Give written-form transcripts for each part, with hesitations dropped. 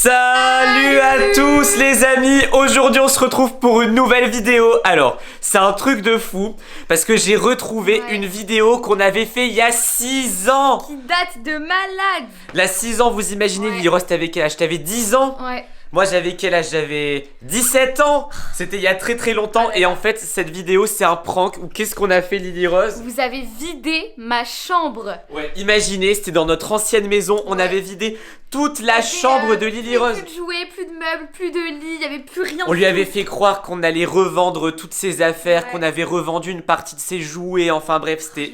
Salut à tous les amis, aujourd'hui on se retrouve pour une nouvelle vidéo. Alors, c'est un truc de fou parce que j'ai retrouvé une vidéo qu'on avait fait il y a 6 ans. Qui date de malade. Là 6 ans, vous imaginez, Lily Rose, t'avais quel âge? T'avais 10 ans? Ouais. Moi j'avais quel âge? J'avais 17 ans. C'était il y a très longtemps. Et en fait cette vidéo c'est un prank. Ou qu'est-ce qu'on a fait, Lily Rose? Vous avez vidé ma chambre. Ouais, imaginez, c'était dans notre ancienne maison. On avait vidé toute la chambre de Lily Rose. Plus de jouets, plus de meubles, plus de lits, il n'y avait plus rien. On lui avait fait croire qu'on allait revendre toutes ses affaires, qu'on avait revendu une partie de ses jouets. Enfin bref, c'était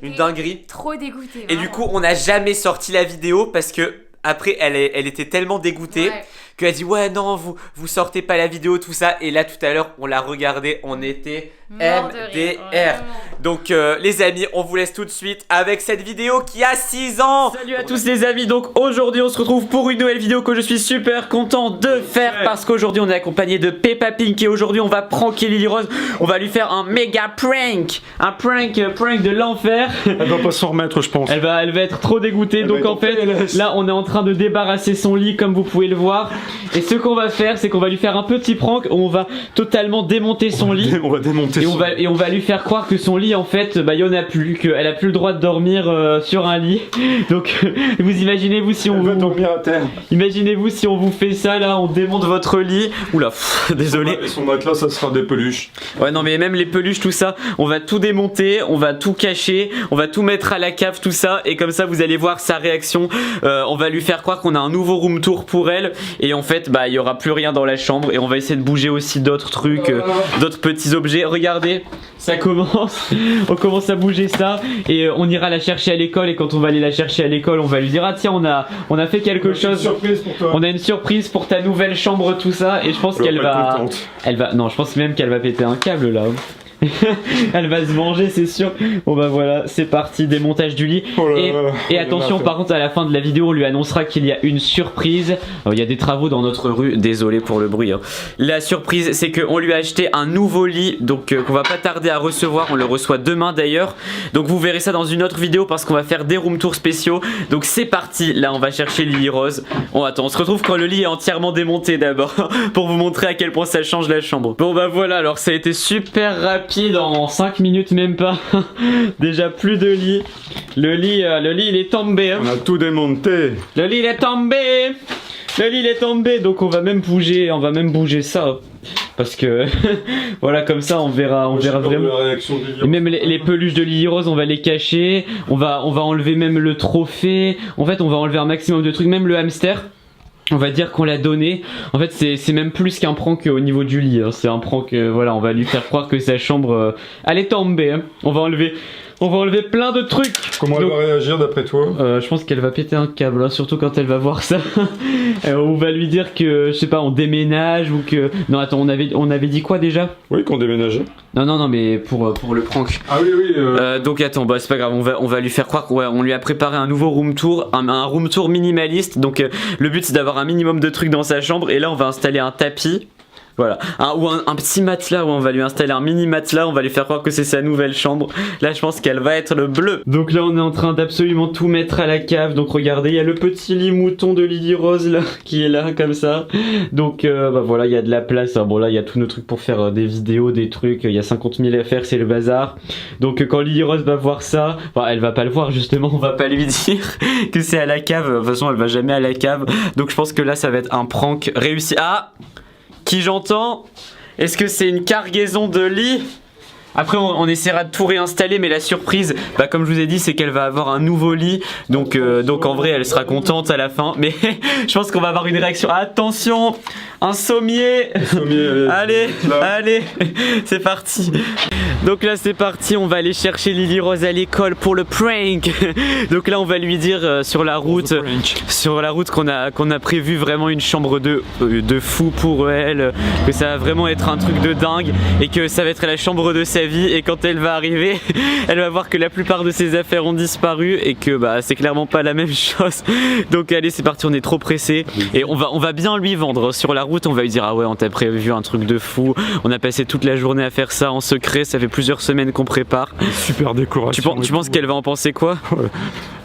une dinguerie. Trop dégoûtée. Et du coup on n'a jamais sorti la vidéo parce que après elle était tellement dégoûtée qu'elle a dit ouais non vous sortez pas la vidéo, tout ça. Et là tout à l'heure on l'a regardé, on était MDR. Donc les amis, on vous laisse tout de suite avec cette vidéo qui a 6 ans. Salut à tous les amis, donc aujourd'hui on se retrouve pour une nouvelle vidéo que je suis super content de faire parce qu'aujourd'hui on est accompagné de Peppa Pink et aujourd'hui on va pranker Lily Rose. On va lui faire un méga prank, un prank de l'enfer. Elle va pas s'en remettre, je pense. Elle va être trop dégoûtée. Donc en fait là on est en train de débarrasser son lit comme vous pouvez le voir. Et ce qu'on va faire c'est qu'on va lui faire un petit prank où on va totalement démonter son lit. On va démonter et on va lui faire croire que son lit en fait bah il y en a plus, qu'elle a plus le droit de dormir sur un lit. Donc vous imaginez-vous si on va dormir à terre. Imaginez-vous si on vous fait ça là, on démonte votre lit. Oula, désolé. Son matelas ça sera des peluches. Ouais non mais même les peluches tout ça, on va tout démonter, on va tout cacher, on va tout mettre à la cave tout ça. Et comme ça vous allez voir sa réaction. On va lui faire croire qu'on a un nouveau room tour pour elle. Et en fait bah il y aura plus rien dans la chambre. Et on va essayer de bouger aussi d'autres trucs, d'autres petits objets. Regardez, ça commence, on commence à bouger ça. Et on ira la chercher à l'école. Et quand on va aller la chercher à l'école, on va lui dire ah tiens on a fait quelque chose. Surprise pour toi. On a une surprise pour ta nouvelle chambre, tout ça. Et je pense qu'elle va, non je pense même qu'elle va péter un câble là. Elle va se venger, c'est sûr. Bon bah voilà, c'est parti, démontage du lit. Et attention, par contre à la fin de la vidéo on lui annoncera qu'il y a une surprise. Il y a des travaux dans notre rue, désolé pour le bruit hein. La surprise c'est qu'on lui a acheté un nouveau lit. Donc qu'on va pas tarder à recevoir. On le reçoit demain d'ailleurs. Donc vous verrez ça dans une autre vidéo parce qu'on va faire des room tours spéciaux. Donc c'est parti, là on va chercher Lily Rose. Bon attends, on se retrouve quand le lit est entièrement démonté d'abord pour vous montrer à quel point ça change la chambre. Bon bah voilà, alors ça a été super rapide. En 5 minutes même pas. Déjà plus de lit. Le lit il est tombé hein. On a tout démonté. Le lit il est tombé. Le lit il est tombé. Donc on va même bouger ça. Parce que voilà, comme ça on verra vraiment. Et même les peluches de Lily Rose on va les cacher. On va enlever même le trophée. En fait on va enlever un maximum de trucs. Même le hamster, on va dire qu'on l'a donné. En fait c'est même plus qu'un prank au niveau du lit hein. C'est un prank, voilà, on va lui faire croire que sa chambre elle est tombée hein. On va enlever plein de trucs. Comment elle va réagir d'après toi? Je pense qu'elle va péter un câble hein, surtout quand elle va voir ça. On va lui dire que je sais pas, on déménage ou que... Non attends, on avait dit quoi déjà? Oui, qu'on déménageait. Non mais pour le prank. Ah oui donc attends, bah c'est pas grave, on va lui faire croire qu'on lui a préparé un nouveau room tour, un room tour minimaliste. Donc le but c'est d'avoir un minimum de trucs dans sa chambre. Et là on va installer un tapis. Voilà, ou un petit matelas où on va lui installer un mini matelas. On va lui faire croire que c'est sa nouvelle chambre. Là je pense qu'elle va être le bleu. Donc là on est en train d'absolument tout mettre à la cave. Donc regardez, il y a le petit lit mouton de Lily Rose là qui est là comme ça. Donc bah voilà, il y a de la place hein. Bon là il y a tous nos trucs pour faire des vidéos, des trucs. Il y a 50 000 à faire, c'est le bazar. Donc quand Lily Rose va voir ça, enfin elle va pas le voir justement. On va pas lui dire que c'est à la cave. De toute façon elle va jamais à la cave. Donc je pense que là ça va être un prank réussi. Ah, qui j'entends? Est-ce que c'est une cargaison de lit? Après on essaiera de tout réinstaller, mais la surprise, bah comme je vous ai dit, c'est qu'elle va avoir un nouveau lit. Donc en vrai elle sera contente à la fin. Mais je pense qu'on va avoir une réaction. Attention, un sommier. Allez, c'est parti. Donc là c'est parti, on va aller chercher Lily Rose à l'école pour le prank. Donc là on va lui dire sur la route qu'on a prévu vraiment une chambre de fou pour elle, que ça va vraiment être un truc de dingue et que ça va être la chambre de sa sa vie et quand elle va arriver, elle va voir que la plupart de ses affaires ont disparu et que bah c'est clairement pas la même chose. Donc allez, c'est parti, on est trop pressé et on va bien lui vendre. Sur la route, on va lui dire ah ouais, on t'a prévu un truc de fou. On a passé toute la journée à faire ça en secret, ça fait plusieurs semaines qu'on prépare. Super décoration. Tu penses qu'elle va en penser quoi? Ouais.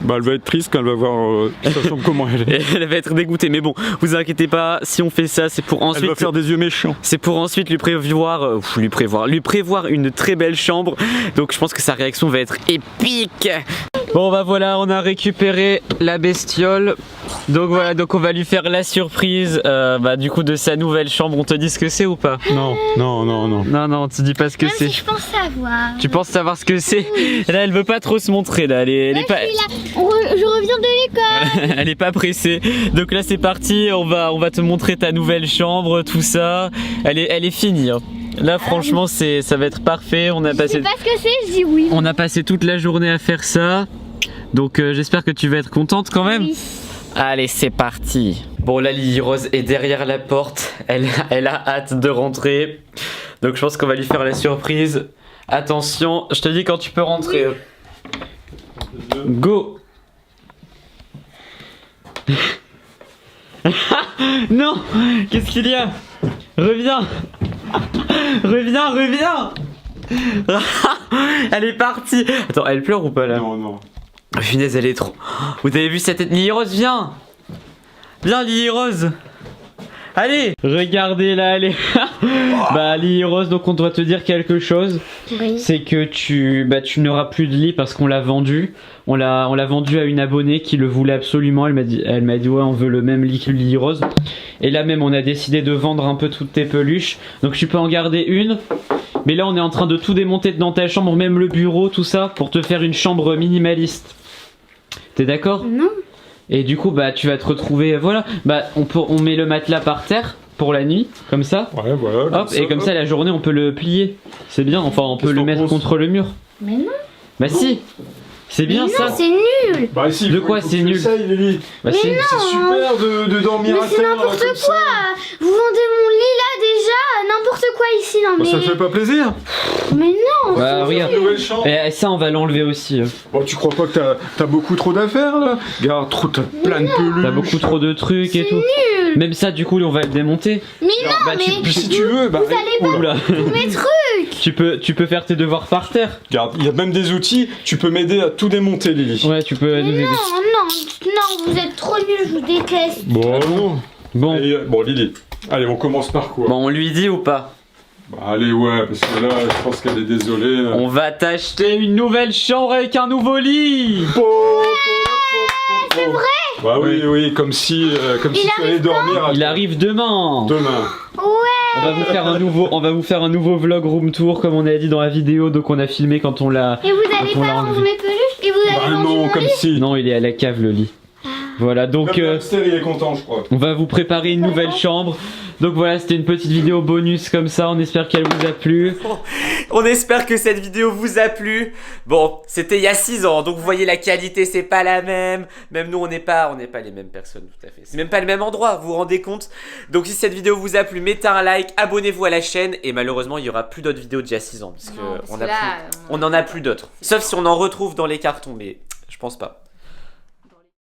Bah elle va être triste quand elle va voir sa chambre comment elle est. Elle va être dégoûtée, mais bon, vous inquiétez pas, si on fait ça, c'est pour ensuite. Elle va faire des yeux méchants. C'est pour ensuite lui prévoir une très belle chambre. Donc je pense que sa réaction va être épique. Bon bah voilà, on a récupéré la bestiole. Donc voilà, donc on va lui faire la surprise du coup de sa nouvelle chambre. On te dit ce que c'est ou pas? Non. Non, tu dis pas ce que Même c'est. si je pense savoir. Tu penses savoir ce que c'est? Là, elle veut pas trop se montrer. Là, elle est pas. Je suis là. Je reviens de l'école. Elle est pas pressée. Donc là, c'est parti. On va te montrer ta nouvelle chambre, tout ça. Elle est finie. Hein. Là, franchement, ça va être parfait. On a Je sais passé. pas ce que c'est, je dis oui. On a passé toute la journée à faire ça. Donc j'espère que tu vas être contente quand même. Oui. Allez, c'est parti. Bon, là, Lily Rose est derrière la porte. Elle a hâte de rentrer. Donc je pense qu'on va lui faire la surprise. Attention, je te dis quand tu peux rentrer. Go. Non. Qu'est-ce qu'il y a? Reviens. Reviens. Elle est partie. Attends, elle pleure ou pas là? Non. Oh, punaise, elle est trop. Vous avez vu cette tête? Lily Rose, viens. Viens, Lily Rose. Allez, regardez là, allez. Bah, Lily Rose, donc on doit te dire quelque chose. Oui. C'est que tu n'auras plus de lit parce qu'on l'a vendu. On l'a vendu à une abonnée qui le voulait absolument. Elle m'a dit ouais, on veut le même lit que Lily Rose. Et là même, on a décidé de vendre un peu toutes tes peluches. Donc tu peux en garder une. Mais là, on est en train de tout démonter dans ta chambre, même le bureau, tout ça, pour te faire une chambre minimaliste. T'es d'accord? Non. Et du coup, bah, tu vas te retrouver, voilà, bah, on met le matelas par terre pour la nuit, comme ça. Ouais, voilà. Hop, et comme ça, la journée, on peut le plier. C'est bien, enfin, on peut Qu'est-ce le qu'on mettre pense contre le mur. Mais non. Bah si, c'est bien Mais ça. non, c'est nul. Bah si. De quoi faut c'est que tu nul? essayes, Lily. Bah, Mais c'est- non. C'est super de dormir Mais à c'est terre. n'importe comme ça. Vous vendez mon lit là déjà. N'importe quoi ici, non Bah, mais. ça te fait pas plaisir? Mais non. Bah, regarde. Une nouvelle chambre. Et ça, on va l'enlever aussi. Bon, tu crois pas que t'as beaucoup trop d'affaires là? Regarde, t'as plein de peluches. T'as beaucoup trop de trucs et tout. Même ça, du coup, on va le démonter. Mais non, Bah, mais. Puis si tu veux, bah. Vous allez pas Oula. tous mes trucs. Tu peux faire tes devoirs par terre. Regarde, il y a même des outils. Tu peux m'aider à tout démonter, Lily. Ouais, tu peux nous aider. Non, vous êtes trop nuls, je vous déteste. Bon, non. Bon, Bon, Lily. Allez, on commence par quoi? bon, on lui dit ou pas? Bah, allez, ouais, parce que là, je pense qu'elle est désolée. On va t'acheter une nouvelle chambre avec un nouveau lit. C'est vrai? Bah oui, comme si tu allais dormir Il arrive demain. demain. On va vous faire un nouveau vlog room tour comme on a dit dans la vidéo, donc on a filmé quand on l'a. Et vous allez Quand on pas l'a vendre enlevé. mes peluches et vous allez Bah vendre non, mon comme lit. si. Non, il est à la cave le lit. Voilà, donc Même le hamster, il est content, je crois. on va vous préparer une nouvelle chambre. Donc voilà, c'était une petite vidéo bonus comme ça, on espère qu'elle vous a plu. On espère que cette vidéo vous a plu. Bon, c'était il y a 6 ans, donc vous voyez la qualité c'est pas la même. Même nous on n'est pas les mêmes personnes tout à fait. C'est même pas le même endroit, vous vous rendez compte? Donc si cette vidéo vous a plu, mettez un like, abonnez-vous à la chaîne et malheureusement il y aura plus d'autres vidéos d'il y a 6 ans parce que Non, parce on que a là, plus, on en a plus d'autres. Sauf si on en retrouve dans les cartons, mais je pense pas.